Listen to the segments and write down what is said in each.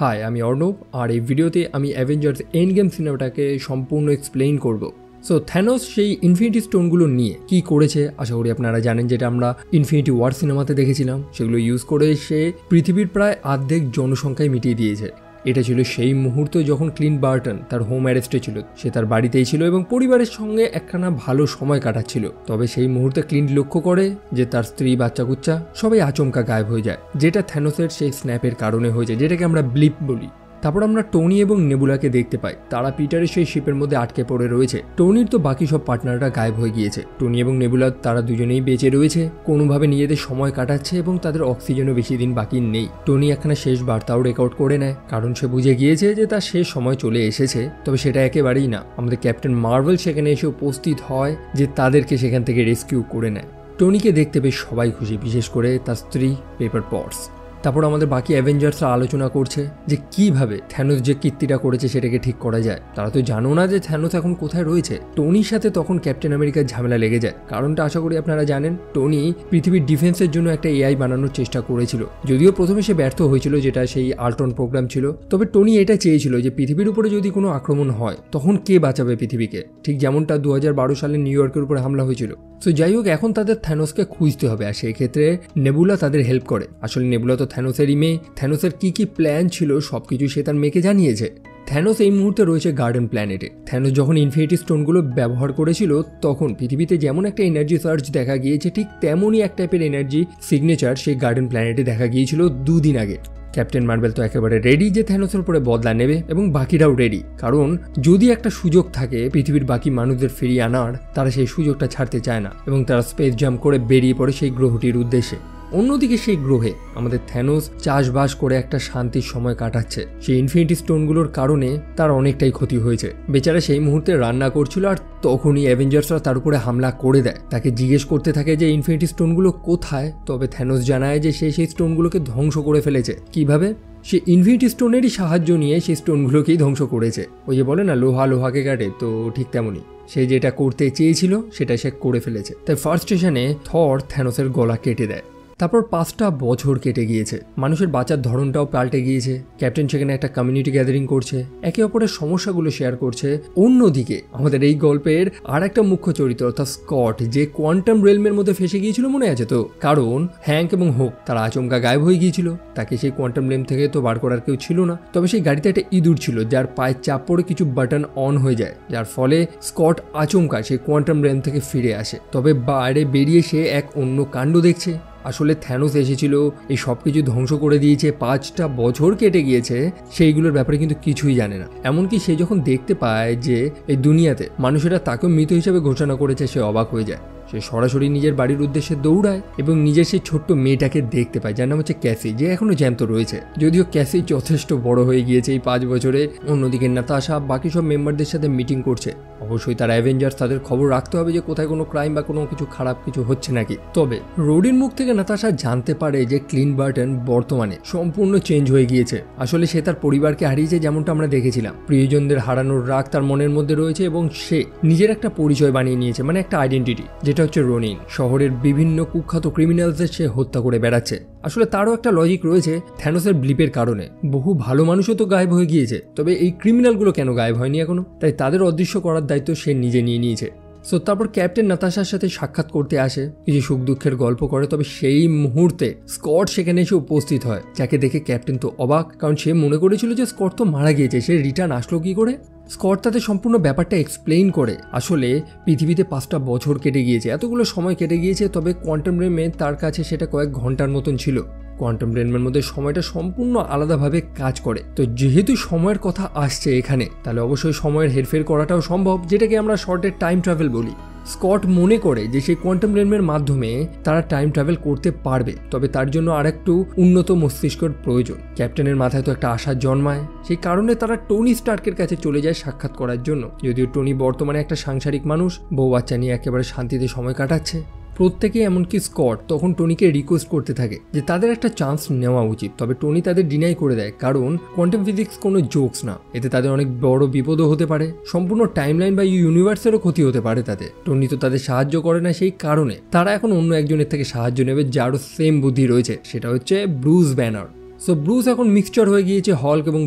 High, আমি অর্ণব, আর এই ভিডিওতে আমি অ্যাভেঞ্জার্স এন্ড গেম সিনেমাটাকে সম্পূর্ণ এক্সপ্লেইন করব। সো থ্যানোস সেই ইনফিনিটি স্টোনগুলো নিয়ে কি করেছে আশা করি আপনারা জানেন, যেটা আমরা ইনফিনিটি ওয়ার সিনেমাতে দেখেছিলাম। সেগুলো ইউজ করে সে পৃথিবীর প্রায় অর্ধেক জনসংখ্যায় মিটিয়ে দিয়েছে। এটা ছিল সেই মুহূর্ত যখন ক্লিন্ট বার্টন তার হোম অ্যারেস্টে ছিল। সে তার বাড়িতেই ছিল এবং পরিবারের সঙ্গে একখানা ভালো সময় কাটাচ্ছিল। তবে সেই মুহূর্তে ক্লিন্ট লক্ষ্য করে যে তার স্ত্রী, বাচ্চা কুচ্চা সবাই আচমকা গায়েব হয়ে যায়, যেটা থ্যানোসের সেই স্ন্যাপের কারণে হয়েছে, যেটাকে আমরা ব্লিপ বলি। তারপর আমরা টনি এবং নেবুলাকে দেখতে পাই, তারা পিটারের সেই শিপের মধ্যে আটকে পড়ে রয়েছে। টনির তো বাকি সব পার্টনাররা গায়েব হয়ে গিয়েছে। টনি এবং নেবুলা তারা দুজনেই বেঁচে রয়েছে, কোনোভাবে নিজেদের সময় কাটাচ্ছে এবং তাদের অক্সিজেনও বেশি দিন বাকি নেই। টনি একখানা শেষ বার্তাও রেকর্ড করে নেয়, কারণ সে বুঝে গিয়েছে যে তার শেষ সময় চলে এসেছে। তবে সেটা একেবারেই না, আমাদের ক্যাপ্টেন মার্ভেল সেখানে এসে উপস্থিত হয় যে তাদেরকে সেখান থেকে রেস্কিউ করে নেয়। টনিকে দেখতে বেশ সবাই খুশি, বিশেষ করে তার স্ত্রী পেপার পটস। তারপর আমাদের বাকি অ্যাভেঞ্জার্সরা আলোচনা করছে যে কিভাবে থ্যানোস যে কীর্তিটা করেছে সেটাকে ঠিক করা যায়। তারা তো জানো না যে থ্যানোস এখন কোথায় রয়েছে। টনির সাথে তখন ক্যাপ্টেন আমেরিকার ঝামেলা লেগে যায়। কারণটা আশা করি আপনারা জানেন। টনি পৃথিবীর ডিফেন্সের জন্য একটা এআই বানানোর চেষ্টা করেছিল, যদিও প্রথমে সে ব্যর্থ হয়েছিল, যেটা সেই আল্ট্রন প্রোগ্রাম ছিল। তবে টনি এটা চেয়েছিল যে পৃথিবীর উপরে যদি কোনো আক্রমণ হয় তখন কে বাঁচাবে পৃথিবীকে, ঠিক যেমনটা 2012 সালে নিউ ইয়র্কের উপরে হামলা হয়েছিল। তো যাই হোক, এখন তাদের থ্যানোসকে খুঁজতে হবে, আর সেই ক্ষেত্রে নেবুলা তাদের হেল্প করে। আসলে নেবুলা তো থ্যানোসেরই মেয়ে। থ্যানোসের কি প্ল্যান ছিল সবকিছু সে তার মেয়েকে জানিয়েছে। থ্যানোস এই মুহূর্তে রয়েছে গার্ডেন প্ল্যানেটে। থ্যানোস যখন ইনফিনিটি স্টোনগুলো ব্যবহার করেছিল তখন পৃথিবীতে যেমন একটা এনার্জি সার্চ দেখা গিয়েছে, ঠিক তেমনই এক টাইপের এনার্জি সিগনেচার সেই গার্ডেন প্ল্যানেটে দেখা গিয়েছিল 2 দিন আগে। ক্যাপ্টেন মার্ভেল তো একেবারে রেডি যে থ্যানোসের উপরে বদলা নেবে, এবং বাকিরাও রেডি, কারণ যদি একটা সুযোগ থাকে পৃথিবীর বাকি মানুষদের ফিরিয়ে আনার, তারা সেই সুযোগটা ছাড়তে চায় না এবং তারা স্পেস জাম্প করে বেরিয়ে পড়ে সেই গ্রহটির উদ্দেশ্যে। অন্যদিকে সেই গ্রহে আমাদের থ্যানোস চাষবাস করে একটা শান্তির সময় কাটাচ্ছে। সেই ইনফিনিটি স্টোনগুলোর কারণে তার অনেকটাই ক্ষতি হয়েছে। বেচারা সেই মুহূর্তে রান্না করছিল, আর তখনই অ্যাভেঞ্জার্সরা তার উপরে হামলা করে দেয়। তাকে জিজ্ঞেস করতে থাকে যে ইনফিনিটি স্টোনগুলো কোথায়। তবে থ্যানোস জানায় যে সে সেই স্টোনগুলোকে ধ্বংস করে ফেলেছে। কিভাবে? সে ইনফিনিটি স্টোনেরই সাহায্য নিয়ে সেই স্টোনগুলোকেই ধ্বংস করেছে। ওই যে বলে না, লোহা লোহাকে কাটে, তো ঠিক তেমনই সে যেটা করতে চেয়েছিল সেটা সে করে ফেলেছে। তাই ফার্স্ট স্টেশনে থর থ্যানোসের গলা কেটে দেয়। তারপর 5টা বছর কেটে গিয়েছে, মানুষের বাঁচার ধরনটাও পাল্টে গিয়েছে। ক্যাপ্টেন সেখানে একটা কমিউনিটি গ্যাদারিং করছে, একে অপরের সমস্যাগুলো শেয়ার করছে। অন্যদিকে আমাদের এই গল্পের আর একটা মুখ্য চরিত্র অর্থাৎ স্কট, যে কোয়ান্টাম রেলমের মধ্যে ফেসে গিয়েছিল, মনে আছে তো? কারণ হ্যাঙ্ক এবং হোক তারা আচমকা গায়েব হয়ে গিয়েছিল। তাকে সেই কোয়ান্টাম রেল থেকে তো বার করার কেউ ছিল না। তবে সেই গাড়িতে একটা ইঁদুর ছিল, যার পায়ে চাপ পড়ে কিছু বাটন অন হয়ে যায়, যার ফলে স্কট আচমকা সেই কোয়ান্টাম রেল থেকে ফিরে আসে। তবে বাইরে বেরিয়ে সে এক অন্য কাণ্ড দেখছে। আসলে থ্যানোস এসেছিল, এই সব কিছু ধ্বংস করে দিয়েছে। 5টা বছর কেটে গিয়েছে, সেইগুলোর ব্যাপারে কিন্তু কিছুই জানে না। এমনকি সে যখন দেখতে পায় যে এই দুনিয়াতে মানুষেরা তাকেও মৃত হিসেবে ঘোষণা করেছে, সে অবাক হয়ে যায়। সে সরাসরি নিজের বাড়ির উদ্দেশ্যে দৌড়ায় এবং নিজের সেই ছোট্ট মেয়েটাকে দেখতে পায়, যার নাম হচ্ছে ক্যাসি, যে এখনো জ্যান্ত রয়েছে। যদিও ক্যাসি যথেষ্ট বড় হয়ে গিয়েছে এই 5 বছরে। অন্যদিকে নাতাশা বাকি সব মেম্বারদের সাথে মিটিং করছে। অবশ্যই তারা অ্যাভেঞ্জার্স, তাদের খবর রাখতে হবে যে কোথায় কোনো ক্রাইম বা কোনো কিছু খারাপ কিছু হচ্ছে নাকি। তবে রোডির মুখ থেকে নাতাশা জানতে পারে যে ক্লিন্ট বার্টন বর্তমানে সম্পূর্ণ চেঞ্জ হয়ে গিয়েছে। আসলে সে তার পরিবারকে হারিয়েছে, যেমনটা আমরা দেখেছিলাম। প্রিয়জনদের হারানোর রাগ তার মনের মধ্যে রয়েছে এবং সে নিজের একটা পরিচয় বানিয়ে নিয়েছে, মানে একটা আইডেন্টিটি, যেটা হচ্ছে রোনিন। শহরের বিভিন্ন কুখ্যাত ক্রিমিনালদের সে হত্যা করে বেড়াচ্ছে। আসলে তারও একটা লজিক রয়েছে, থ্যানোসের ব্লিপের কারণে বহু ভালো মানুষও তো গায়েব হয়ে গিয়েছে, তবে এই ক্রিমিনালগুলো কেন গায়েব হয়নি এখনো? তাই তাদের অদৃশ্য করার দায়িত্ব সে নিজে নিয়ে নিয়েছে। সো তারপর ক্যাপ্টেন নাতাশার সাথে সাক্ষাৎ করতে আসে, কিছু সুখ দুঃখের গল্প করে। তবে সেই মুহূর্তে স্কট সেখানে এসে উপস্থিত হয়, যাকে দেখে ক্যাপ্টেন তো অবাক, কারণ সে মনে করেছিল যে স্কট তো মারা গিয়েছে, সে রিটার্ন আসলো কি করে। স্কট তাদের সম্পূর্ণ ব্যাপারটা এক্সপ্লেইন করে। আসলে পৃথিবীতে 5টা বছর কেটে গিয়েছে, এতগুলো সময় কেটে গিয়েছে, তবে কোয়ান্টাম রেলমে তার কাছে সেটা কয়েক ঘন্টার মতন ছিল। কোয়ান্টাম রেলমের মধ্যে সময়টা সম্পূর্ণ আলাদাভাবে কাজ করে। তো যেহেতু সময়ের কথা আসছে এখানে, তাহলে অবশ্যই সময়ের হেরফের করাটাও সম্ভব, যেটাকে আমরা শর্টের টাইম ট্রাভেল বলি। স্কট মনে করে যে সেই কোয়ান্টাম রেলমের মাধ্যমে তারা টাইম ট্রাভেল করতে পারবে, তবে তার জন্য আরেকটু উন্নত মস্তিষ্কের প্রয়োজন। ক্যাপ্টেনের মাথায় তো একটা আশা জন্মায়, সেই কারণে তারা টনি স্টার্কের কাছে চলে যায় সাক্ষাৎ করার জন্য। যদিও টনি বর্তমানে একটা সাংসারিক মানুষ, বউ বাচ্চা নিয়ে একেবারে শান্তিতে সময় কাটাচ্ছে। প্রত্যেকে, এমনকি স্কট তখন টনিকে রিকোয়েস্ট করতে থাকে যে তাদের একটা চান্স নেওয়া উচিত। তবে টনি তাদের ডিনাই করে দেয়, কারণ কোয়ান্টাম ফিজিক্স কোনো জোকস না, এতে তাদের অনেক বড় বিপদও হতে পারে, সম্পূর্ণ টাইমলাইন বা ইউনিভার্সেরও ক্ষতি হতে পারে তাতে। টনি তো তাদের সাহায্য করে না, সেই কারণে তারা এখন অন্য একজনের থেকে সাহায্য নেবে যারও সেম বুদ্ধি রয়েছে, সেটা হচ্ছে ব্রুস ব্যানার। সো ব্রুস এখন মিক্সচার হয়ে গিয়েছে হল্ক এবং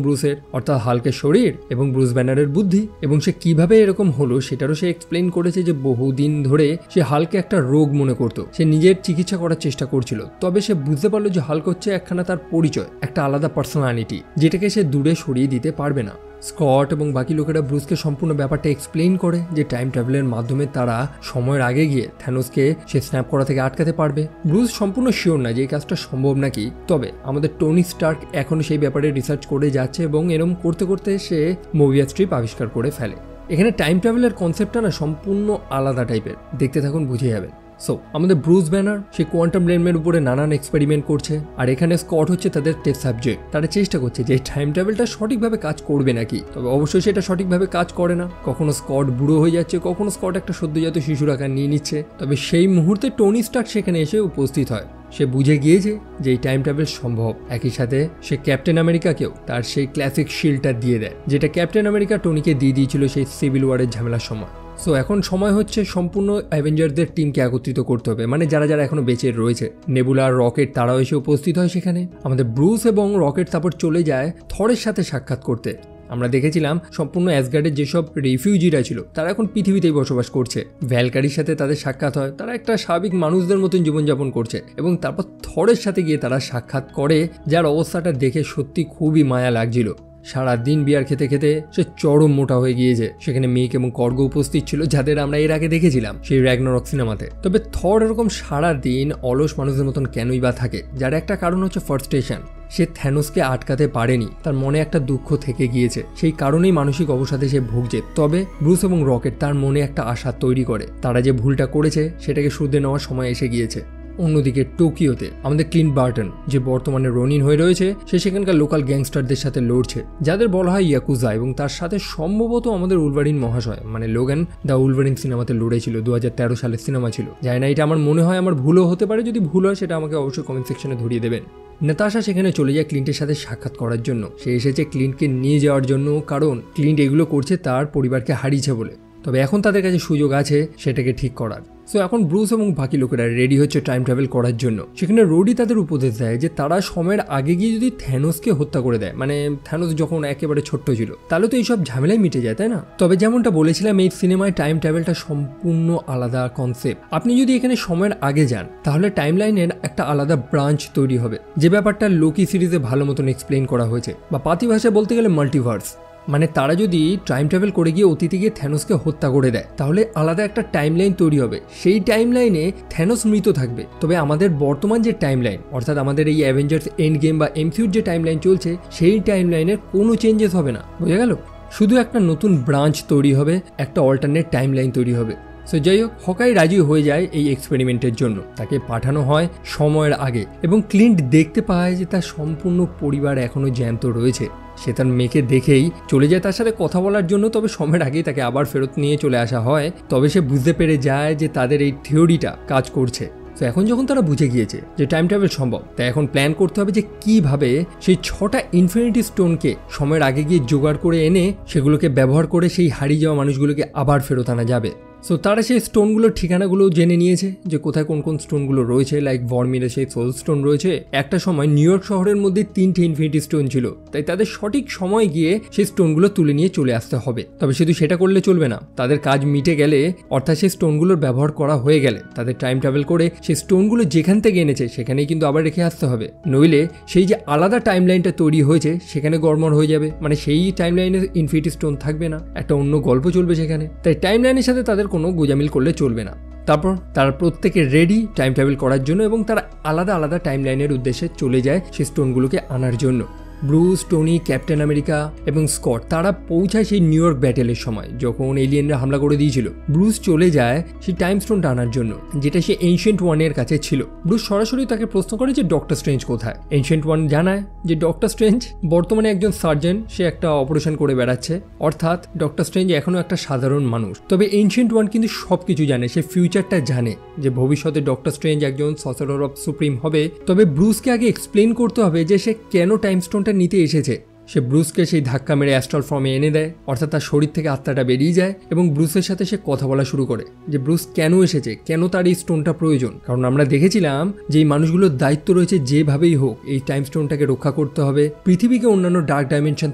ব্রুসের, অর্থাৎ হাল্কের শরীর এবং ব্রুস ব্যানারের বুদ্ধি, এবং সে কিভাবে এরকম হলো সেটারও সে এক্সপ্লেন করেছে যে বহুদিন ধরে সে হাল্কে একটা রোগ মনে করত, সে নিজের চিকিৎসা করার চেষ্টা করছিল, তবে সে বুঝতে পারলো যে হাল্ক হচ্ছে একখানা তার পরিচয়, একটা আলাদা পার্সোনালিটি যেটাকে সে দূরে সরিয়ে দিতে পারবে না। স্কট এবং বাকি লোকেরা ব্রুসকে সম্পূর্ণ ব্যাপারটা এক্সপ্লেইন করে যে টাইম ট্রাভেলের মাধ্যমে তারা সময়ের আগে গিয়ে থ্যানোসকে সে স্ন্যাপ করা থেকে আটকাতে পারবে। ব্রুস সম্পূর্ণ শিওর না যে এই কাজটা সম্ভব নাকি, তবে আমাদের টনি স্টার্ক এখনো সেই ব্যাপারে রিসার্চ করে যাচ্ছে এবং এরকম করতে করতে সে মোবিয়াস স্ট্রিপ আবিষ্কার করে ফেলে। এখানে টাইম ট্রাভেলের কনসেপ্টটা না সম্পূর্ণ আলাদা টাইপের, দেখতে থাকুন বুঝে যাবেন। সো আমাদের ব্রুস ব্যানার সে কোয়ান্টাম রেলমের উপরে নানান এক্সপেরিমেন্ট করছে, আর এখানে স্কট হচ্ছে তাদের টেস্ট সাবজেক্ট। তারা চেষ্টা করছে যে টাইম ট্রাভেলটা সঠিকভাবে কাজ করবে নাকি, তবে অবশ্যই সেটা সঠিকভাবে কাজ করে না। কখনো স্কট বুড়ো হয়ে যাচ্ছে, কখনো স্কট একটা সদ্যজাত শিশুর আকার নিয়ে নিচ্ছে। তবে সেই মুহূর্তে টনি স্টার্ক সেখানে এসে উপস্থিত হয়। সে বুঝে গিয়েছে যে এই টাইম ট্রাভেল সম্ভব। একই সাথে সে ক্যাপ্টেন আমেরিকাকেও তার সেই ক্লাসিক শিল্ডটা দিয়ে দেয়, যেটা ক্যাপ্টেন আমেরিকা টনিকে দিয়ে দিয়েছিল সেই সিভিল ওয়ারের ঝামেলার সময়। সো এখন সময় হচ্ছে সম্পূর্ণ অ্যাভেঞ্জারদের টিমকে একত্রিত করতে হবে, মানে যারা যারা এখনো বেঁচে রয়েছে। নেবুলা আর রকেট তারাও এসে উপস্থিত হয় সেখানে। আমাদের ব্রুস এবং রকেট তারপর চলে যায় থরের সাথে সাক্ষাৎ করতে। আমরা দেখেছিলাম সম্পূর্ণ অ্যাসগার্ডের যেসব রিফিউজিরা ছিল তারা এখন পৃথিবীতেই বসবাস করছে। ভ্যালকারির সাথে তাদের সাক্ষাৎ হয়, তারা একটা স্বাভাবিক মানুষদের মতন জীবনযাপন করছে, এবং তারপর থরের সাথে গিয়ে তারা সাক্ষাৎ করে, যার অবস্থাটা দেখে সত্যি খুবই মায়া লাগছিল। সারাদিন বিয়ার খেতে খেতে সে চরম মোটা হয়ে গিয়েছে। সেখানে মেক এবং কর্গ উপস্থিত ছিল, যাদের আমরা এর আগে দেখেছিলাম সেই র্যাগনারক সিনেমাতে। তবে থর এরকম সারাদিন অলস মানুষদের মতন কেনই বা থাকে, যার একটা কারণ হচ্ছে ফ্রাস্ট্রেশন। সে থ্যানোসকে আটকাতে পারেনি, তার মনে একটা দুঃখ থেকে গিয়েছে, সেই কারণেই মানসিক অবসাদে সে ভুগছে। তবে ব্রুস এবং রকেট তার মনে একটা আশা তৈরি করে, তারা যে ভুলটা করেছে সেটাকে শুধরে নেওয়ার সময় এসে গিয়েছে। অন্যদিকে টোকিওতে আমাদের ক্লিন্ট বার্টন, যে বর্তমানে রনিন হয়ে রয়েছে, সে সেখানকার লোকাল গ্যাংস্টারদের সাথে লড়ছে, যাদের বলা হয় ইয়াকুজা, এবং তার সাথে সম্ভবত আমাদের উলভারিন মহাশয় মানে লোগান দ্য উলভারিন সিনেমাতে লড়েছিল, 2013 সালের সিনেমা ছিল। জানি না, এটা আমার মনে হয়, আমার ভুলও হতে পারে। যদি ভুল হয় সেটা আমাকে অবশ্যই কমেন্ট সেকশনে ধরিয়ে দেবেন। নাতাশা সেখানে চলে যায় ক্লিন্টের সাথে সাক্ষাৎ করার জন্য। সে এসেছে ক্লিন্টকে নিয়ে যাওয়ার জন্য, কারণ ক্লিন্ট এগুলো করছে তার পরিবারকে হারিয়েছে বলে। তবে এখন তাদের কাছে সুযোগ আছে সেটাকে ঠিক করার। সো এখন ব্রুস এবং বাকি লোকেরা রেডি হচ্ছে টাইম ট্রাভেল করার জন্য। সেখানে রোডি তাদের উপদেশ দেয় যে তারা সময়ের আগে গিয়ে যদি থ্যানোসকে হত্যা করে দেয়, মানে থ্যানোস যখন একেবারে ছোট্ট ছিল, তাহলে তো এইসব ঝামেলাই মিটে যায়, তাই না? তবে যেমনটা বলেছিলাম, এই সিনেমায় টাইম ট্রাভেলটা সম্পূর্ণ আলাদা কনসেপ্ট। আপনি যদি এখানে সময়ের আগে যান, তাহলে টাইম লাইনের একটা আলাদা ব্রাঞ্চ তৈরি হবে, যে ব্যাপারটা লোকি সিরিজে ভালো মতন এক্সপ্লেন করা হয়েছে, বা পাতি ভাষায় বলতে গেলে মাল্টিভার্স। মানে তারা যদি টাইম ট্রাভেল করে গিয়ে অতীতে গিয়ে থ্যানোসকে হত্যা করে দেয়, তাহলে আলাদা একটা টাইম লাইন তৈরি হবে। সেই টাইম লাইনে থ্যানোস মৃত থাকবে। তবে আমাদের বর্তমান যে টাইম লাইন, অর্থাৎ আমাদের এই অ্যাভেঞ্জার্স এন্ড গেম বা এমসিইউর যে টাইম লাইন চলছে, সেই টাইম লাইনের কোনো চেঞ্জেস হবে না। বোঝা গেল? শুধু একটা নতুন ব্রাঞ্চ তৈরি হবে, একটা অল্টারনেট টাইম লাইন তৈরি হবে। সো যাই হোক, হকাই রাজি হয়ে যায় এই এক্সপেরিমেন্টের জন্য। তাকে পাঠানো হয় সময়ের আগে, এবং ক্লিন্ট দেখতে পায় যে তার সম্পূর্ণ পরিবার এখনো জ্যান্ত রয়েছে। সে তার মেয়েকে দেখেই চলে যায় তার সাথে কথা বলার জন্য, তবে সময়ের আগেই তাকে আবার ফেরত নিয়ে চলে আসা হয়। তবে সে বুঝতে পেরে যায় যে তাদের এই থিওরিটা কাজ করছে। তো এখন যখন তারা বুঝে গিয়েছে যে টাইম ট্রাভেল সম্ভব, তাই এখন প্ল্যান করতে হবে যে কিভাবে সেই 6টা ইনফিনিটি স্টোনকে সময়ের আগে গিয়ে জোগাড় করে এনে সেগুলোকে ব্যবহার করে সেই হারিয়ে যাওয়া মানুষগুলোকে আবার ফেরত আনা যাবে। সো তারা সেই স্টোনগুলোর ঠিকানাগুলো জেনে নিয়েছে, যে কোথায় কোন কোন স্টোনগুলো রয়েছে। লাইক ভরমিরে সেই সোল স্টোন রয়েছে। একটা সময় নিউ ইয়র্ক শহরের মধ্যে 3টে ইনফিনিটি স্টোন ছিল, তাই তাদের সঠিক সময় গিয়ে সেই স্টোনগুলো তুলে নিয়ে চলে আসতে হবে। তবে শুধু সেটা করলে চলবে না, তাদের কাজ মিটে গেলে, অর্থাৎ সেই স্টোনগুলোর ব্যবহার করা হয়ে গেলে, তাদের টাইম ট্রাভেল করে সেই স্টোনগুলো যেখান থেকে এনেছে সেখানেই কিন্তু আবার রেখে আসতে হবে। নইলে সেই যে আলাদা টাইম লাইনটা তৈরি হয়েছে সেখানে গড়মড় হয়ে যাবে, মানে সেই টাইম লাইনে ইনফিনিটি স্টোন থাকবে না, একটা অন্য গল্প চলবে সেখানে। তাই টাইম লাইনের সাথে তাদের কোনো গোজামিল করলে চলবে না। তারপর তারা প্রত্যেকে রেডি টাইম ট্রাভেল করার জন্য, এবং তারা আলাদা আলাদা টাইম লাইনের উদ্দেশ্যে চলে যায় সেই স্টোনগুলোকে আনার জন্য। ব্রুস, টনি, ক্যাপ্টেন আমেরিকা এবং স্কট তারা পৌঁছায় সেই নিউ ইয়র্ক ব্যাটেলের সময়, যখন এলিয়েনরা হামলা করে দিয়েছিল। ব্রুস চলে যায় সেই টাইম স্টোনটা আনার জন্য, যেটা সে এনশিয়েন্ট ওয়ানের কাছে ছিল। ব্রুস সরাসরি তাকে প্রশ্ন করে যে ডক্টর স্ট্রেঞ্জ কোথায়। এনশিয়েন্ট ওয়ান জানায় যে ডক্টর স্ট্রেঞ্জ বর্তমানে একজন সার্জন, সে একটা অপারেশন করে বেড়াচ্ছে, অর্থাৎ ডক্টর স্ট্রেঞ্জ এখনো একটা সাধারণ মানুষ। তবে এনশিয়েন্ট ওয়ান কিন্তু সবকিছু জানে, সে ফিউচারটা জানে, যে ভবিষ্যতে ডক্টর স্ট্রেঞ্জ একজন সর্সারার অফ সুপ্রিম হবে। তবে ব্রুসকে আগে এক্সপ্লেন করতে হবে যে সে কেন টাইম স্টোনটা নিতে এসেছে। সে ব্রুসকে সেই ধাক্কা মেরে অ্যাস্ট্রাল ফর্মে এনে দেয়, অর্থাৎ তার শরীর থেকে আত্মাটা বেরিয়ে যায় এবং ব্রুসের সাথে সে কথা বলা শুরু করে যে ব্রুস কেন এসেছে, কেন তার এই স্টোনটা প্রয়োজন। কারণ আমরা দেখেছিলাম যে এই মানুষগুলোর দায়িত্ব রয়েছে যেভাবেই হোক এই টাইম স্টোনটাকে রক্ষা করতে হবে, পৃথিবীকে অন্যান্য ডার্ক ডাইমেনশন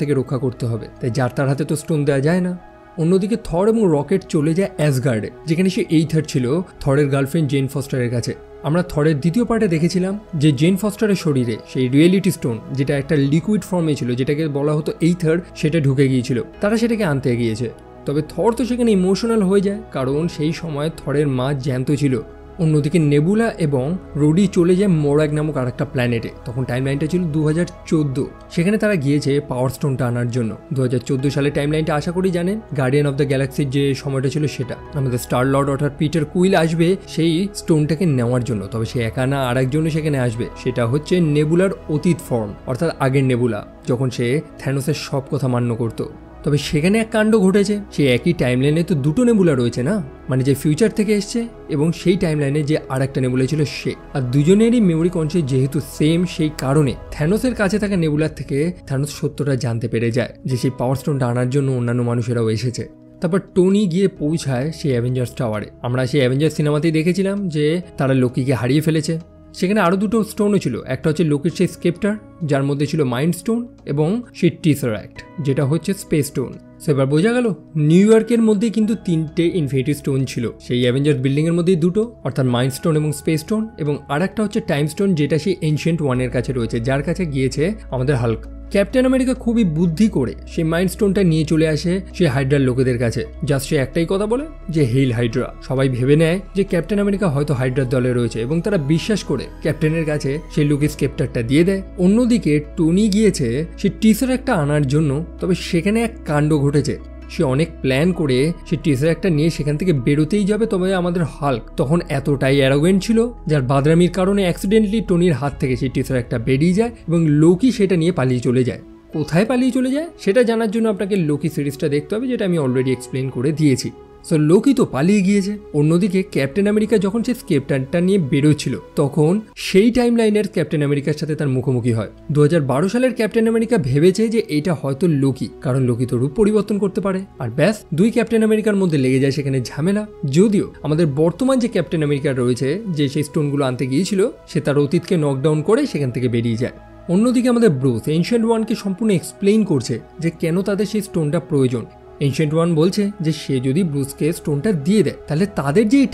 থেকে রক্ষা করতে হবে, তাই যার তার হাতে তো স্টোন দেওয়া যায় না। অন্যদিকে থর এবং রকেট চলে যায় অ্যাসগার্ডে, যেখানে সে এইথার ছিল থরের গার্লফ্রেন্ড জেন ফস্টারের কাছে। আমরা থরের দ্বিতীয় পার্টে দেখেছিলাম যে জেন ফস্টারের শরীরে সেই রিয়েলিটি স্টোন, যেটা একটা লিকুইড ফর্মে ছিল, যেটাকে বলা হতো এইথার, সেটা ঢুকে গিয়েছিল। তারা সেটাকে আনতে গিয়েছে। তবে থর তো সেখানে ইমোশনাল হয়ে যায়, কারণ সেই সময় থরের মা জ্যান্ত ছিল। অন্যদিকে নেবুলা এবং রোডি চলে যায় মোরাগ নামক আর একটা প্ল্যানেটে। তখন টাইমলাইনটা ছিল 2014। সেখানে তারা গিয়েছে পাওয়ার স্টোনটা আনার জন্য। 2014 সালে টাইমলাইনটা আশা করি জানেন, গার্ডিয়ান অফ দ্য গ্যালাক্সির যে সময়টা ছিল সেটা। আমাদের স্টার লর্ড অর্থাৎ পিটার কুইল আসবে সেই স্টোনটাকে নেওয়ার জন্য। তবে সে একা না, আর একজনও সেখানে আসবে। সেটা হচ্ছে নেবুলার অতীত ফর্ম, অর্থাৎ আগের নেবুলা, যখন সে থ্যানোসের সব কথা মান্য করতো। তবে সেখানে এক কাণ্ড ঘটেছে। সেই একই টাইমলাইনে তো দুটো নেবুলা রয়েছে না, মানে যে ফিউচার থেকে এসছে এবং সেই টাইমলাইনে যে আর একটা নেবুলা ছিল সে। আর দুজনেরই মেমোরি কনসেপ্ট যেহেতু সেম, সেই কারণে থ্যানোসের কাছে থাকা নেবুলার থেকে থ্যানোস সত্যটা জানতে পেরে যায় যে সেই পাওয়ার স্টোনটা আনার জন্য অন্যান্য মানুষেরাও এসেছে। তারপর টনি গিয়ে পৌঁছায় সেই অ্যাভেঞ্জার্স টাওয়ারে। আমরা সেই অ্যাভেঞ্জার্স সিনেমাতেই দেখেছিলাম যে তারা লোকিকে হারিয়ে ফেলেছে। সেখানে আরও দুটো স্টোনও ছিল। একটা হচ্ছে লোকির সেই স্কেপটার, যার মধ্যে ছিল মাইন্ড স্টোন, এবং সেই টিসারাক্ট, যেটা হচ্ছে স্পেস স্টোন। সো এবার বোঝা গেল নিউ ইয়র্কের মধ্যেই কিন্তু 3টে ইনফিনিটি স্টোন ছিল। সেই অ্যাভেঞ্জার্স বিল্ডিংয়ের মধ্যেই দুটো, অর্থাৎ মাইন্ড স্টোন এবং স্পেস স্টোন, এবং আর একটা হচ্ছে টাইম স্টোন, যেটা সেই এনশিয়েন্ট ওয়ানের কাছে রয়েছে, যার কাছে গিয়েছে আমাদের হাল্ক। ক্যাপ্টেন আমেরিকা খুবই বুদ্ধি করে সেই মাইন্ড স্টোনটা নিয়ে চলে আসে সেই হাইড্রার লোকেদের কাছে। জাস্ট সে একটাই কথা বলে যে হেইল হাইড্রা। সবাই ভেবে নেয় যে ক্যাপ্টেন আমেরিকা হয়তো হাইড্রার দলে রয়েছে এবং তারা বিশ্বাস করে ক্যাপ্টেনের কাছে সেই লুকি স্কেপটারটা দিয়ে দেয়। অন্যদিকে টনি গিয়েছে সেই টিসার একটা আনার জন্য। তবে সেখানে এক কাণ্ড ঘটেছে। সে অনেক প্ল্যান করে সে টিজার একটা নিয়ে সেখান থেকে বেরোতেই যাবে, তবে আমাদের হাল্ক তখন এতটাই অ্যারোগেন্ট ছিল যার বাদরামির কারণে অ্যাক্সিডেন্টলি টনির হাত থেকে সেই টিজার একটা বেরিয়ে যায় এবং লোকি সেটা নিয়ে পালিয়ে চলে যায়। কোথায় পালিয়ে চলে যায় সেটা জানার জন্য আপনাকে লোকি সিরিজটা দেখতে হবে, যেটা আমি অলরেডি এক্সপ্লেন করে দিয়েছি। সো লোকি তো পালিয়ে গিয়েছে। অন্যদিকে ক্যাপ্টেন আমেরিকা যখন সে স্কেপটারটা নিয়ে বেরোচ্ছিল, তখন সেই টাইম লাইনের ক্যাপ্টেন আমেরিকার সাথে তার মুখোমুখি হয়। 2012 সালের ক্যাপ্টেন আমেরিকা ভেবেছে যে এটা হয়তো লোকি, কারণ লোকি তো রূপ পরিবর্তন করতে পারে। আর ব্যাস, দুই ক্যাপ্টেন আমেরিকার মধ্যে লেগে যায় সেখানে ঝামেলা। যদিও আমাদের বর্তমান যে ক্যাপ্টেন আমেরিকা রয়েছে, যে সেই স্টোনগুলো আনতে গিয়েছিল, সে তার অতীতকে নকডাউন করে সেখান থেকে বেরিয়ে যায়। অন্যদিকে আমাদের ব্রুস এনশিয়েন্ট ওয়ানকে সম্পূর্ণ এক্সপ্লেইন করছে যে কেন তাদের সেই স্টোনটা প্রয়োজন। এনশিয়েন্ট ওয়ান বলছে যে সে যদি ব্রুসকে স্টোনটা দিয়ে দেয়, তাহলে তাদের যে এই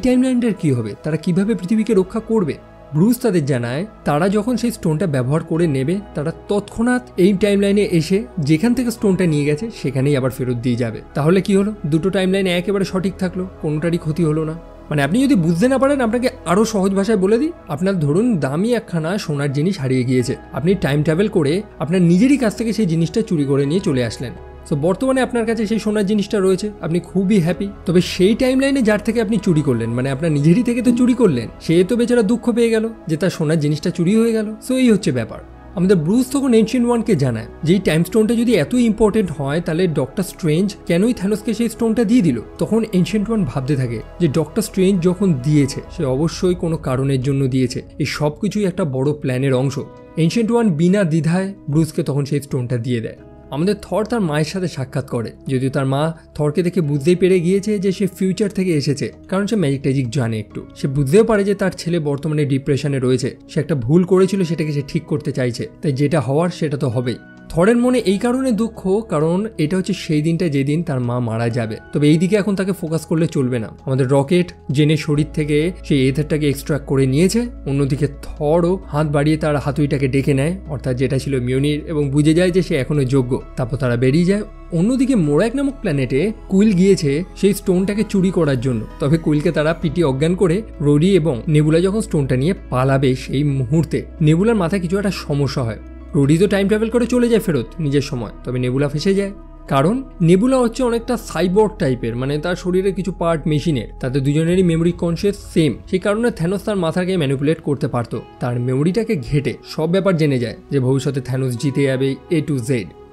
টাইমলাইনটার কি হবে, তারা কিভাবে পৃথিবীকে রক্ষা করবে। ব্রুস তাদের জানায় তারা যখন সেই স্টোনটা ব্যবহার করে নেবে, তারা তৎক্ষণাৎ এই টাইমলাইনে এসে যেখান থেকে স্টোনটা নিয়ে গেছে সেখানেই আবার ফেরত দিয়ে যাবে। তাহলে কি হলো, দুটো টাইমলাইনে একেবারে সঠিক থাকলো, কোনোটারই ক্ষতি হলো না। মানে আপনি যদি বুঝতে না পারেন, আপনাকে আরও সহজ ভাষায় বলে দিই, আপনার ধরুন দামি একখানা সোনার জিনিস হারিয়ে গিয়েছে, আপনি টাইম ট্রাভেল করে আপনার নিজেরই কাছ থেকে সেই জিনিসটা চুরি করে নিয়ে চলে আসলেন। সো বর্তমানে আপনার কাছে সেই সোনার জিনিসটা রয়েছে, আপনি খুবই হ্যাপি। তবে সেই টাইমলাইনে যার থেকে আপনি চুরি করলেন, মানে আপনার নিজেরই থেকে তো চুরি করলেন, সে তো বেচারা দুঃখ পেয়ে গেল যে তার সোনার জিনিসটা চুরি হয়ে গেল। সো এই হচ্ছে ব্যাপার। আমাদের ব্রুস তখন এনশিয়েন্ট ওয়ানকে জানায় যে এই টাইম স্টোনটা যদি এত ইম্পর্টেন্ট হয়, তাহলে ডক্টর স্ট্রেঞ্জ কেনই থ্যানোসকে সেই স্টোনটা দিয়ে দিল। তখন এনশিয়েন্ট ওয়ান ভাবতে থাকে যে ডক্টর স্ট্রেঞ্জ যখন দিয়েছে, সে অবশ্যই কোনো কারণের জন্য দিয়েছে। এই সব কিছুই একটা বড় প্ল্যানের অংশ। এনশিয়েন্ট ওয়ান বিনা দ্বিধায় ব্রুসকে তখন সেই স্টোনটা দিয়ে দেয়। আমাদের থর তার মায়ের সাথে সাক্ষাৎ করে, যদিও তার মা থরকে দেখে বুঝতেই পেরে গিয়েছে যে সে ফিউচার থেকে এসেছে, কারণ সে ম্যাজিক ট্যাজিক জানে একটু। সে বুঝতেও পারে যে তার ছেলে বর্তমানে ডিপ্রেশনে রয়েছে, সে একটা ভুল করেছিল, সেটাকে সে ঠিক করতে চাইছে, তাই যেটা হওয়ার সেটা তো হবেই। থরের মনে এই কারণে দুঃখ, কারণ এটা হচ্ছে সেই দিনটা যেদিন তার মা মারা যাবে। তবে এই দিকে এখন তাকে ফোকাস করলে চলবে না। আমাদের রকেট জেনে শরীর থেকে সেই এথারটাকে এক্সট্রাক্ট করে নিয়েছে। অন্যদিকে থরও হাত বাড়িয়ে তার হাতুড়িটাকে ডেকে নেয়, অর্থাৎ যেটা ছিল মিউনির, এবং বুঝে যায় যে সে এখনো যোগ্য। তারপর তারা বেরিয়ে যায়। অন্যদিকে মোরাক নামক প্ল্যানেটে কুইল গিয়েছে সেই স্টোনটাকে চুরি করার জন্য। তবে কুইলকে তারা পিটি অজ্ঞান করে রোডি এবং নেবুলা যখন স্টোনটা নিয়ে পালাবে, সেই মুহূর্তে নেবুলার মাথায় কিছু একটা সমস্যা হয়। রোডি তো টাইম ট্রাভেল করে চলে যায় ফেরত নিজের সময়, তবে নেবুলা ফেসে যায়। কারণ নেবুলা হচ্ছে অনেকটা সাইবর্গ টাইপের, মানে তার শরীরে কিছু পার্ট মেশিনের, তাদের দুজনেরই মেমোরি কনসিয়াস সেম। সেই কারণে থ্যানোস তার মাথাকে ম্যানিপুলেট করতে পারতো। তার মেমোরিটাকে ঘেটে সব ব্যাপার জেনে যায় যে ভবিষ্যতে থ্যানোস জিতে যাবে A to Z।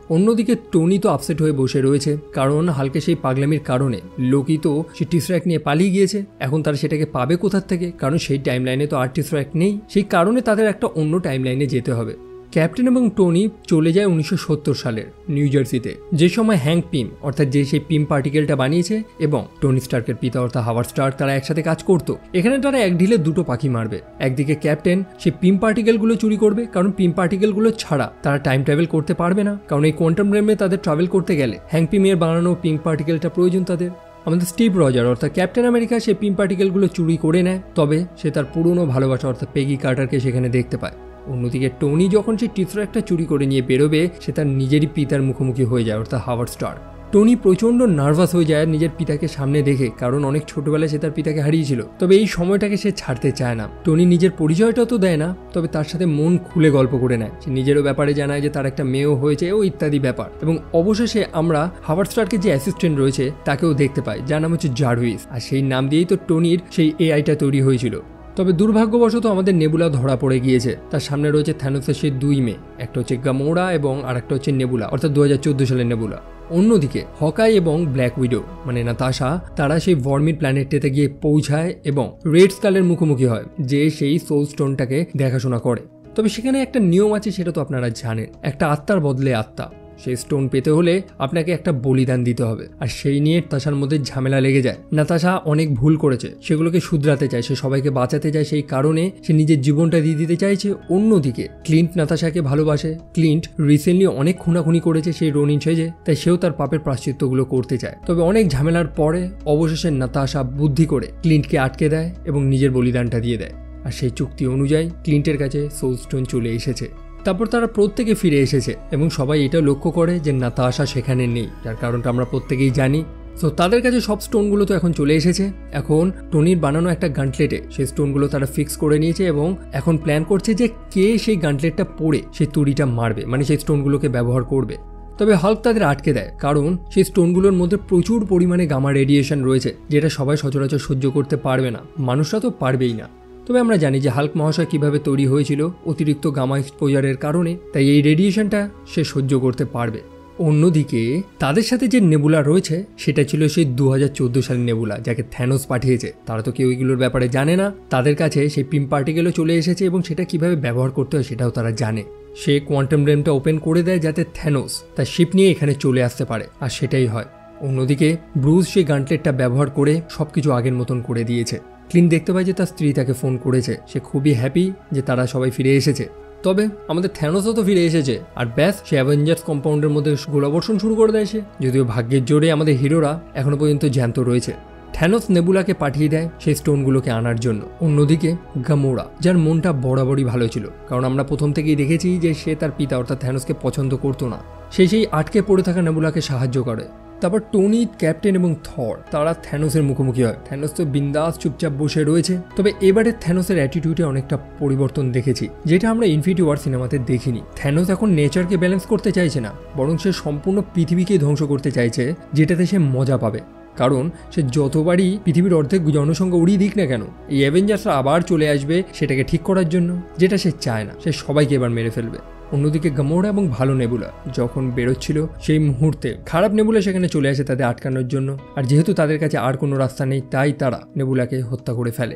অন্যদিকে টনি তো আপসেট হয়ে বসে রয়েছে, কারণ হালকে সেই পাগলামির কারণে লোকি তো সেই টিসরাক্ট নিয়ে পালিয়ে গিয়েছে। এখন তারা সেটাকে পাবে কোথার থেকে, কারণ সেই টাইমলাইনে তো আর টিসরাক্ট নেই। সেই কারণে তাদের একটা অন্য টাইমলাইনে যেতে হবে। ক্যাপ্টেন এবং টনি চলে যায় 1970 সালের নিউ জার্সিতে, যে সময় হ্যাঙ্ক পিম অর্থাৎ যে সেই পিম পার্টিকেলটা বানিয়েছে এবং টনি স্টার্কের পিতা অর্থাৎ হাওয়ার্ড স্টার্ক তারা একসাথে কাজ করতো। এখানে তারা এক ঢিলে দুটো পাখি মারবে। একদিকে ক্যাপ্টেন সেই পিম পার্টিকেলগুলো চুরি করবে, কারণ পিম পার্টিকেলগুলো ছাড়া তারা টাইম ট্রাভেল করতে পারবে না, কারণ এই কোয়ান্টাম রেমে তাদের ট্রাভেল করতে গেলে হ্যাঙ্ক পিমের বানানো পিম পার্টিকেলটা প্রয়োজন তাদের। আমাদের স্টিভ রজার অর্থাৎ ক্যাপ্টেন আমেরিকা সেই পিম পার্টিকেলগুলো চুরি করে নেয়, তবে সে তার পুরনো ভালোবাসা অর্থাৎ পেগি কার্টারকে সেখানে দেখতে পায়। অন্যদিকে টনি যখন সেই টিথ্রাকটা চুরি করে নিয়ে বেরোবে, সে তার নিজেরই পিতার মুখোমুখি হয়ে যায় অর্থাৎ হাওয়ার্ড স্টার্ক। টনি প্রচণ্ড নার্ভাস হয়ে যায় নিজের পিতাকে সামনে দেখে, কারণ অনেক ছোটবেলায় সে তার পিতাকে হারিয়েছিল। তবে এই সময়টাকে সে ছাড়তে চায় না। টনি নিজের পরিচয়টা তো দেয় না, তবে তার সাথে মন খুলে গল্প করে নেয়। সে নিজেরও ব্যাপারে জানায় যে তার একটা মেয়েও হয়েছে ও ইত্যাদি ব্যাপার। এবং অবশেষে আমরা হাওয়ার্ড স্টার্কের যে অ্যাসিস্ট্যান্ট রয়েছে তাকেও দেখতে পাই, যার নাম হচ্ছে জার্ভিস, আর সেই নাম দিয়েই তো টনির সেই এআইটা তৈরি হয়েছিল। তবে দুর্ভাগ্যবশত আমাদের নেবুলা ধরা পড়ে গিয়েছে। তার সামনে রয়েছে থ্যানোসের সেই দুই মেয়ে, একটা হচ্ছে গামোরা এবং আরেকটা হচ্ছে নেবুলা অর্থাৎ 2014 সালের নেবুলা। অন্যদিকে হকাই এবং ব্ল্যাক উইডো মানে নাতাশা তারা সেই ভর্মির প্ল্যানেটটিতে গিয়ে পৌঁছায় এবং রেড স্কালের মুখোমুখি হয়, যে সেই সোল স্টোনটাকে দেখাশোনা করে। তবে সেখানে একটা নিয়ম আছে, সেটা তো আপনারা জানেন, একটা আত্মার বদলে আত্মা। সেই স্টোন পেতে হলে আপনাকে একটা বলিদান দিতে হবে, আর সেই নিয়ে নাতাশার মধ্যে ঝামেলা লেগে যায়। নাতাশা অনেক ভুল করেছে, সেগুলোকে শুধরাতে চায়, সে সবাইকে বাঁচাতে চায়, সেই কারণে সে নিজের জীবনটা দিয়ে দিতে চাইছে। অন্যদিকে ক্লিন্ট নাতাশাকে ভালোবাসে। ক্লিন্ট রিসেন্টলি অনেক খুনাখুনি করেছে সেই রোনিন সেজে, তাই সেও তার পাপের প্রায়শ্চিত্তগুলো করতে চায়। তবে অনেক ঝামেলার পরে অবশেষে নাতাশা বুদ্ধি করে ক্লিন্টকে আটকে দেয় এবং নিজের বলিদানটা দিয়ে দেয়। আর সেই চুক্তি অনুযায়ী ক্লিন্টের কাছে সোল স্টোন চলে এসেছে। তারপর তারা প্রত্যেকে ফিরে এসেছে এবং সবাই এটা লক্ষ্য করে যে নাতাশা সেখানে নেই, যার কারণটা আমরা প্রত্যেকেই জানি। সো তাদের কাছে সব স্টোনগুলো তো এখন চলে এসেছে। এখন টনির বানানো একটা গান্টলেটে সেই স্টোনগুলো তারা ফিক্স করে নিয়েছে এবং এখন প্ল্যান করছে যে কে সেই গান্টলেটটা পরে সেই তুড়িটা মারবে, মানে সেই স্টোনগুলোকে ব্যবহার করবে। তবে হাল্ক তাদের আটকে দেয়, কারণ সেই স্টোনগুলোর মধ্যে প্রচুর পরিমাণে গামা রেডিয়েশন রয়েছে, যেটা সবাই সচরাচর সহ্য করতে পারবে না, মানুষরা তো পারবেই না। তবে আমরা জানি যে হাল্ক মহাশয় কিভাবে তৈরি হয়েছিল, অতিরিক্ত গামা এক্সপোজারের কারণে, তাই এই রেডিয়েশনটা সে সহ্য করতে পারবে। অন্যদিকে তাদের সাথে যে নেবুলা রয়েছে সেটা ছিল সেই 2014 সালের নেবুলা, যাকে থ্যানোস পাঠিয়েছে। তারা তো কেউ এগুলোর ব্যাপারে জানে না, তাদের কাছে সেই পিম পার্টিকেলও চলে এসেছে এবং সেটা কিভাবে ব্যবহার করতে হয় সেটাও তারা জানে। সে কোয়ান্টাম রেমটা ওপেন করে দেয় যাতে থ্যানোস তার শিপ নিয়ে এখানে চলে আসতে পারে, আর সেটাই হয়। অন্যদিকে ব্রুস সেই গান্টলেটটা ব্যবহার করে সবকিছু আগের মতন করে দিয়েছে। ক্লিন দেখতে পায় যে তার স্ত্রী তাকে ফোন করেছে, সে খুবই হ্যাপি যে তারা সবাই ফিরে এসেছে। তবে আমাদের থ্যানোসও তো ফিরে এসেছে, আর ব্যাস সে অ্যাভেঞ্জার্স কম্পাউন্ডের মধ্যে গোলাবর্ষণ শুরু করে দেয়। সে যদিও ভাগ্যের জোরে আমাদের হিরোরা এখনো পর্যন্ত জ্যান্ত রয়েছে। থ্যানোস নেবুলাকে পাঠিয়ে দেয় সেই স্টোনগুলোকে আনার জন্য। অন্যদিকে গামোরা, যার মনটা বরাবরই ভালো ছিল, কারণ আমরা প্রথম থেকেই দেখেছি যে সে তার পিতা অর্থাৎ থ্যানোসকে পছন্দ করতো না, সেই আটকে পড়ে থাকা নেবুলাকে সাহায্য করে। তারপর টনি, ক্যাপ্টেন এবং থর তারা থ্যানোসের মুখোমুখি হয়। থ্যানোস তো বিন্দাস চুপচাপ বসে রয়েছে। তবে এবারে থ্যানোসের অ্যাটিটিউডে অনেকটা পরিবর্তন দেখেছি, যেটা আমরা ইনফিনিটি ওয়ার সিনেমাতে দেখিনি। থ্যানোস এখন নেচারকে ব্যালেন্স করতে চাইছে না, বরং সে সম্পূর্ণ পৃথিবীকে ধ্বংস করতে চাইছে, যেটাতে সে মজা পাবে। কারণ সে যতবারই পৃথিবীর অর্ধেক জনসংখ্যা উড়িয়ে দিক না কেন, এই অ্যাভেঞ্জার্সরা আবার চলে আসবে সেটাকে ঠিক করার জন্য, যেটা সে চায় না। সে সবাইকে এবার মেরে ফেলবে। অন্যদিকে গামোরা এবং ভালো নেবুলা যখন বেরোচ্ছিল, সেই মুহূর্তে খারাপ নেবুলা সেখানে চলে আসে তাদের আটকানোর জন্য। আর যেহেতু তাদের কাছে আর কোনো রাস্তা নেই, তাই তারা নেবুলাকে হত্যা করে ফেলে,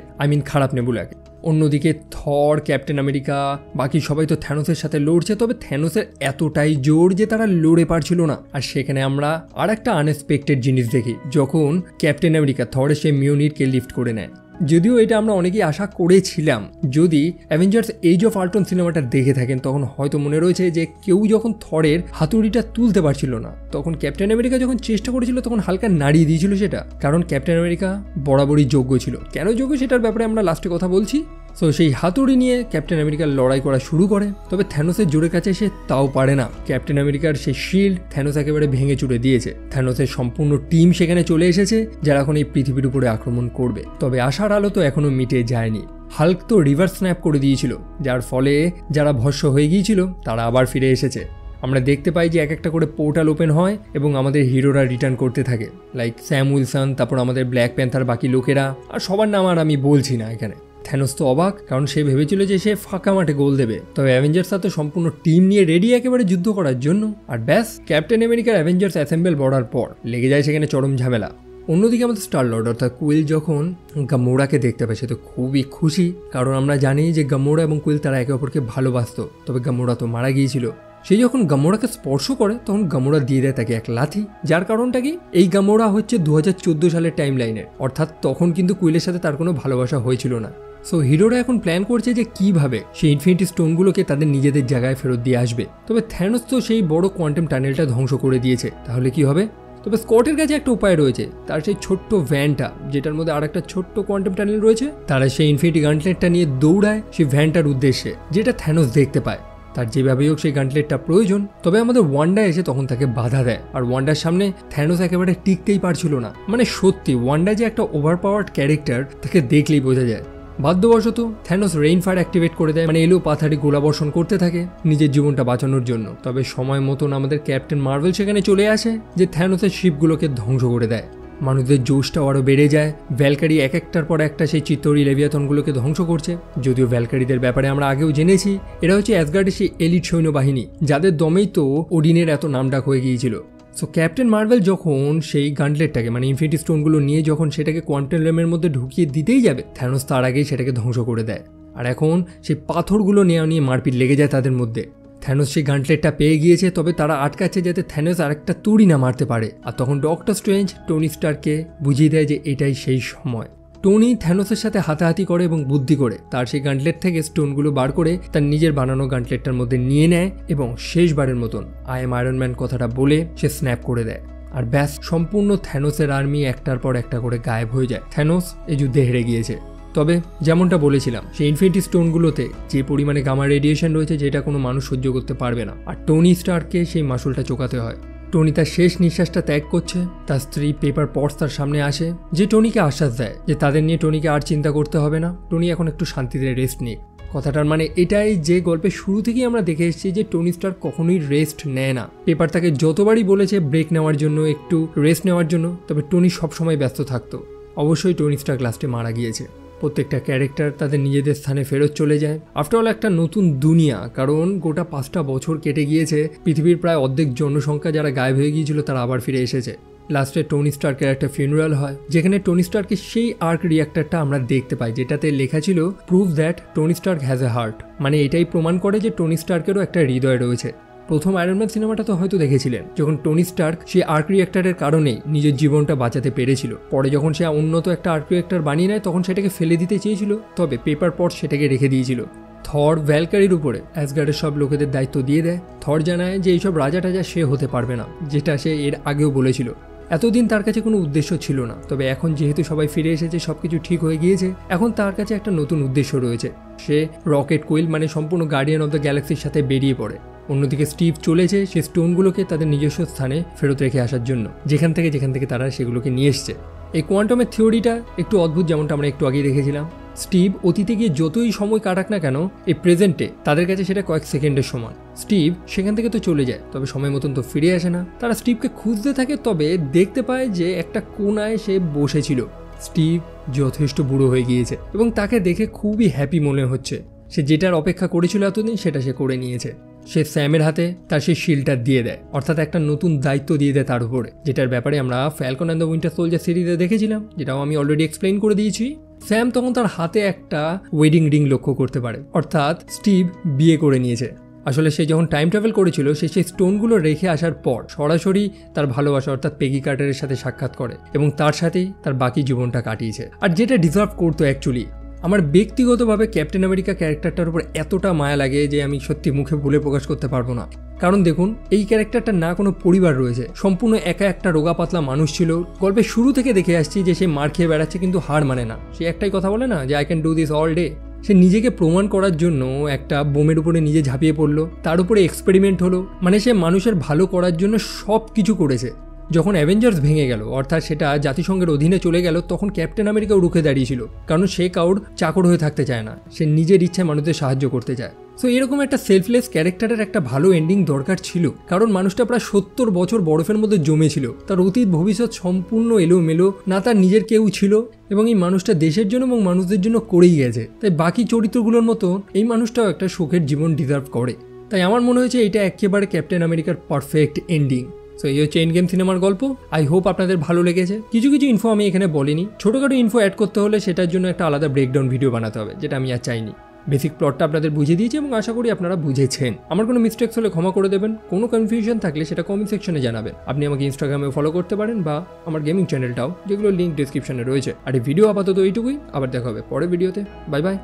খারাপ নেবুলাকে। অন্যদিকে থর, ক্যাপ্টেন আমেরিকা, বাকি সবাই তো থ্যানোসের সাথে লড়ছে। তবে থ্যানোসের এতটাই জোর যে তারা লড়ে পারছিল না। আর সেখানে আমরা আর একটা আনএক্সপেক্টেড জিনিস দেখি, যখন ক্যাপ্টেন আমেরিকা থরের সেই মিওনিটকে লিফট করে নেয়। যদিও এটা আমরা অনেকেই আশা করেছিলাম, যদি অ্যাভেঞ্জার্স এজ অফ আল্ট্রন সিনেমাটা দেখে থাকেন তখন হয়তো মনে রয়েছে যে কেউ যখন থরের হাতুড়িটা তুলতে পারছিল না, তখন ক্যাপ্টেন আমেরিকা যখন চেষ্টা করেছিল তখন হালকা নাড়িয়ে দিয়েছিল সেটা, কারণ ক্যাপ্টেন আমেরিকা বরাবরই যোগ্য ছিল। কেন যোগ্য সেটার ব্যাপারে আমরা লাস্টে কথা বলছি। সো সেই হাতুড়ি নিয়ে ক্যাপ্টেন আমেরিকার লড়াই করা শুরু করে। তবে থ্যানোসের জোরের কাছে সে তাও পারে না। ক্যাপ্টেন আমেরিকার সেই শিল্ড থ্যানোস একেবারে ভেঙে চুরে দিয়েছে। থ্যানোসের সম্পূর্ণ টিম সেখানে চলে এসেছে, যারা এখন এই পৃথিবীর উপরে আক্রমণ করবে। তবে আশার আলো তো এখনো মিটে যায়নি। হাল্ক তো রিভার্স স্ন্যাপ করে দিয়েছিল, যার ফলে যারা ভস্ম হয়ে গিয়েছিল তারা আবার ফিরে এসেছে। আমরা দেখতে পাই যে এক একটা করে পোর্টাল ওপেন হয় এবং আমাদের হিরোরা রিটার্ন করতে থাকে, লাইক স্যাম উইলসন, তারপর আমাদের ব্ল্যাক প্যান্থার, বাকি লোকেরা। আর সবার নাম আর আমি বলছি না এখানে। থ্যানোস তো অবাক, কারণ সে ভেবেছিল যে সে ফাঁকা মাঠে গোল দেবে। তবে অ্যাভেঞ্জার্সরা তো সম্পূর্ণ টিম নিয়ে রেডি একেবারে যুদ্ধ করার জন্য। আর ব্যাস, ক্যাপ্টেন আমেরিকার অ্যাভেঞ্জার্স অ্যাসেম্বল করার পর লেগে যায় সেখানে চরম ঝামেলা। অন্যদিকে আমাদের স্টার লর্ড অর্থাৎ কুইল যখন গামোরাকে দেখতে পায় সে তো খুবই খুশি, কারণ আমরা জানি যে গামোরা এবং কুইল তারা একে অপরকে ভালোবাসতো, তবে গামোরা তো মারা গিয়েছিল। সে যখন গামোরাকে স্পর্শ করে তখন গামোরা দিয়ে দেয় তাকে এক লাথি, যার কারণটা কি এই গামোরা হচ্ছে 2014 সালের টাইম লাইনের, অর্থাৎ তখন কিন্তু কুইলের সাথে তার কোনো ভালোবাসা হয়েছিল না। সো হিরোরা এখন প্ল্যান করছে যে কিভাবে সেই ইনফিনিটি স্টোনগুলোকে তাদের নিজেদের জায়গায় ফেরত দিয়ে আসবে। তবে থ্যানোস তো সেই বড় কোয়ান্টাম টানেলটা ধ্বংস করে দিয়েছে, তাহলে কি হবে? তবে স্কটের কাছে একটা উপায় রয়েছে, তার সেই ছোট্ট ভ্যানটা যেটার মধ্যে আর একটা ছোট্ট কোয়ান্টাম টানেল রয়েছে, তারা সেই ইনফিনিটি গান্টলেটটা নিয়ে দৌড়ায় সেই ভ্যানটার উদ্দেশ্যে, যেটা থ্যানোস দেখতে পায়। তার যেভাবেই হোক সেই গান্টলেটটা প্রয়োজন। তবে আমাদের ওয়ান্ডা এসে তখন তাকে বাধা দেয়, আর ওয়ান্ডার সামনে থ্যানোস একেবারে টিকতেই পারছিল না। মানে সত্যি ওয়ান্ডা যে একটা ওভারপাওয়ার্ড ক্যারেক্টার তাকে দেখলেই বোঝা যায়। বাধ্যবশত থ্যানোস রেইন ফায়ার অ্যাক্টিভেট করে দেয়, মানে এলো পাথারি গোলাবর্ষণ করতে থাকে নিজের জীবনটা বাঁচানোর জন্য। তবে সময় মতন আমাদের ক্যাপ্টেন মার্ভেল সেখানে চলে আসে, যে থ্যানোসের শিপগুলোকে ধ্বংস করে দেয়। মানুষদের জোশটাও আরও বেড়ে যায়। ভ্যালকারি এক একটার পর একটা সেই চিত্তরি লেভিয়াথনগুলোকে ধ্বংস করছে। যদিও ভ্যালকারিদের ব্যাপারে আমরা আগেও জেনেছি, এরা হচ্ছে অ্যাসগার্ডের সেই এলিট সৈন্যবাহিনী, যাদের দমেই তো ওডিনের এত নামডাক হয়ে গিয়েছিল। সো ক্যাপ্টেন মার্ভেল যখন সেই গান্টলেটটাকে মানে ইনফিনিটি স্টোনগুলো নিয়ে যখন সেটাকে কোয়ান্টাম রেমের মধ্যে ঢুকিয়ে দিতেই যাবে, থ্যানোস তার আগেই সেটাকে ধ্বংস করে দেয়। আর এখন সেই পাথরগুলো নেওয়া নিয়ে মারপিট লেগে যায় তাদের মধ্যে। থ্যানোস সেই গান্টলেটটা পেয়ে গিয়েছে, তবে তারা আটকাচ্ছে যাতে থ্যানোস আরেকটা তুড়ি না মারতে পারে। আর তখন ডক্টর স্ট্রেঞ্জ টনি স্টারকে বুঝিয়ে দেয় যে এটাই সেই সময়। টনি থ্যানোসের সাথে হাতাহাতি করে এবং বুদ্ধি করে তার সেই গান্টলেট থেকে স্টোনগুলো বার করে তার নিজের বানানো গান্টলেটটার মধ্যে নিয়ে নেয় এবং শেষবারের মতন আই এম আয়রন ম্যান কথাটা বলে সে স্ন্যাপ করে দেয়। আর ব্যাস, সম্পূর্ণ থ্যানোসের আর্মি একটার পর একটা করে গায়েব হয়ে যায়। থ্যানোস এই যুদ্ধে হেরে গিয়েছে। তবে যেমনটা বলেছিলাম, সেই ইনফিনিটি স্টোনগুলোতে যে পরিমাণে গামা রেডিয়েশন রয়েছে যেটা কোনো মানুষ সহ্য করতে পারবে না, আর টনি স্টারকে সেই মাসুলটা চোকাতে হয়। টনি তার শেষ নিঃশ্বাসটা ত্যাগ করছে। তার স্ত্রী পেপার পটস তার সামনে আসে, যে টনিকে আশ্বাস দেয় যে তাদের নিয়ে টনিকে আর চিন্তা করতে হবে না, টনি এখন একটু শান্তিতে রেস্ট নিক। কথাটার মানে এটাই যে গল্পের শুরু থেকেই আমরা দেখে এসেছি যে টনি স্টার কখনোই রেস্ট নেয় না। পেপার তাকে যতবারই বলেছে ব্রেক নেওয়ার জন্য, একটু রেস্ট নেওয়ার জন্য, তবে টনি সবসময় ব্যস্ত থাকতো। অবশ্যই টনি স্টার লাস্টে মারা গিয়েছে। প্রত্যেকটা ক্যারেক্টার তাদের নিজেদের স্থানে ফেরত চলে যায়। আফটার অল একটা নতুন দুনিয়া, কারণ গোটা 5টা বছর কেটে গিয়েছে, পৃথিবীর প্রায় অর্ধেক জনসংখ্যা যারা গায়েব হয়ে গিয়েছিল তারা আবার ফিরে এসেছে। লাস্টে টনি স্টার্কের একটা ফিউনারাল হয়, যেখানে টনি স্টার্কের সেই আর্ক রিঅ্যাক্টরটা আমরা দেখতে পাই, যেটাতে লেখা ছিল prove that Tony Stark has a heart. মানে এটাই প্রমাণ করে যে টনি স্টার্কেরও একটা হৃদয় রয়েছে। প্রথম আয়রন ম্যান সিনেমাটা তো হয়তো দেখেছিলেন, যখন টনি স্টার্ক সেই আর্ক রিঅ্যাক্টরের কারণেই নিজের জীবনটা বাঁচাতে পেরেছিল। পরে যখন সে উন্নত একটা আর্ক রিঅ্যাক্টর বানিয়ে নেয় তখন সেটাকে ফেলে দিতে চেয়েছিল, তবে পেপার পট সেটাকে রেখে দিয়েছিল। থর ভ্যালকারির উপরে অ্যাসগার্ডের সব লোকেদের দায়িত্ব দিয়ে দেয়। থর জানায় যে এইসব রাজা টাজা সে হতে পারবে না, যেটা সে এর আগেও বলেছিল। এতদিন তার কাছে কোনো উদ্দেশ্য ছিল না, তবে এখন যেহেতু সবাই ফিরে এসেছে, সবকিছু ঠিক হয়ে গিয়েছে, এখন তার কাছে একটা নতুন উদ্দেশ্য রয়েছে। সে রকেট কুইল মানে সম্পূর্ণ গার্ডিয়ান অফ দ্য গ্যালাক্সির সাথে বেরিয়ে পড়ে। অন্যদিকে স্টিভ চলেছে সেই স্টোনগুলোকে তাদের নিজস্ব স্থানে ফেরত রেখে আসার জন্য, যেখান থেকে তারা সেগুলোকে নিয়ে এসছে। এই কোয়ান্টামের থিওরিটা একটু অদ্ভুত, যেমনটা আমরা একটু আগেই দেখেছিলাম। স্টিভ অতীতে গিয়ে যতই সময় কাটাক না কেন, এই প্রেজেন্টে তাদের কাছে সেটা কয়েক সেকেন্ডের সমান। স্টিভ সেখান থেকে তো চলে যায়, তবে সময় মতন তো ফিরে আসে না। তারা স্টিভকে খুঁজতে থাকে, তবে দেখতে পায় যে একটা কোনায় সে বসেছিল। স্টিভ যথেষ্ট বুড়ো হয়ে গিয়েছে এবং তাকে দেখে খুবই হ্যাপি মনে হচ্ছে। সে যেটার অপেক্ষা করেছিল এতদিন সেটা সে করে নিয়েছে। সে স্যামের হাতে তার সেই শিল্ডটা দিয়ে দেয়, অর্থাৎ একটা নতুন দায়িত্ব দিয়ে দেয় তার উপরে, যেটার ব্যাপারে আমরা Falcon and the winter soldier সিরিজে দেখেছিলাম, যেটাও আমি অলরেডি এক্সপ্লেইন করে দিয়েছি। স্যাম তখন তার হাতে একটা ওয়েডিং রিং লক্ষ্য করতে পারে, অর্থাৎ স্টিভ বিয়ে করে নিয়েছে। আসলে সে যখন টাইম ট্রাভেল করেছিল সে সেই স্টোনগুলো রেখে আসার পর সরাসরি তার ভালোবাসা অর্থাৎ পেগি কার্টারের সাথে সাক্ষাৎ করে এবং তার সাথেই তার বাকি জীবনটা কাটিয়েছে, আর যেটা ডিজার্ভ করতো অ্যাকচুয়ালি। আমার ব্যক্তিগতভাবে ক্যাপ্টেন আমেরিকা ক্যারেক্টারটার উপর এতটা মায়া লাগে যে আমি সত্যি মুখে বলে প্রকাশ করতে পারবো না। কারণ দেখুন, এই ক্যারেক্টারটার না কোনো পরিবার রয়েছে, সম্পূর্ণ একা একটা রোগা পাতলা মানুষ ছিল। গল্পের শুরু থেকে দেখে আসছি যে সে মার খেয়ে বেড়াচ্ছে কিন্তু হার মানে না। সে একটাই কথা বলে না যে I can do this all day. সে নিজেকে প্রমাণ করার জন্য একটা বোমের উপরে নিজে ঝাঁপিয়ে পড়লো, তার উপরে এক্সপেরিমেন্ট হলো, মানে সে মানুষের ভালো করার জন্য সব কিছু করেছে। যখন অ্যাভেঞ্জার্স ভেঙে গেল, অর্থাৎ সেটা জাতিসংঘের অধীনে চলে গেল, তখন ক্যাপ্টেন আমেরিকাও রুখে দাঁড়িয়েছিল, কারণ সে কাউর চাকর হয়ে থাকতে চায় না, সে নিজের ইচ্ছায় মানুষদের সাহায্য করতে চায়। সো এরকম একটা সেলফলেস ক্যারেক্টারের একটা ভালো এন্ডিং দরকার ছিল, কারণ মানুষটা প্রায় 70 বছর বরফের মধ্যে জমেছিল, তার অতীত ভবিষ্যৎ সম্পূর্ণ এলোমেলো, না তার নিজের কেউ ছিল, এবং এই মানুষটা দেশের জন্য এবং মানুষদের জন্য করেই গেছে। তাই বাকি চরিত্রগুলোর মতো এই মানুষটাও একটা সুখের জীবন ডিজার্ভ করে। তাই আমার মনে হয়েছে এটা একেবারে ক্যাপ্টেন আমেরিকার পারফেক্ট এন্ডিং। সো এই হচ্ছে এন্ড গেম সিনেমার গল্প। আই হোপ আপনাদের ভালো লেগেছে। কিছু কিছু ইনফো আমি এখানে বলিনি, ছোটোখাটো ইনফো অ্যাড করতে হলে সেটার জন্য একটা আলাদা ব্রেকডাউন ভিডিও বানাতে হবে, যেটা আমি আর চাইনি। বেসিক প্লটটা আপনাদের বুঝিয়ে দিয়েছি এবং আশা করি আপনারা বুঝেছেন। আমার কোনো মিস্টেক্স হলে ক্ষমা করে দেবেন, কোনো কনফিউশন থাকলে সেটা কমেন্ট সেকশনে জানাবেন। আপনি আমাকে ইনস্টাগ্রামে ফলো করতে পারেন বা আমার গেমিং চ্যানেলটাও, যেগুলো লিঙ্ক ডিসক্রিপশনে রয়েছে। আর এই ভিডিও আপাতত এইটুকুই, আবার দেখা হবে পরের ভিডিওতে। Bye bye.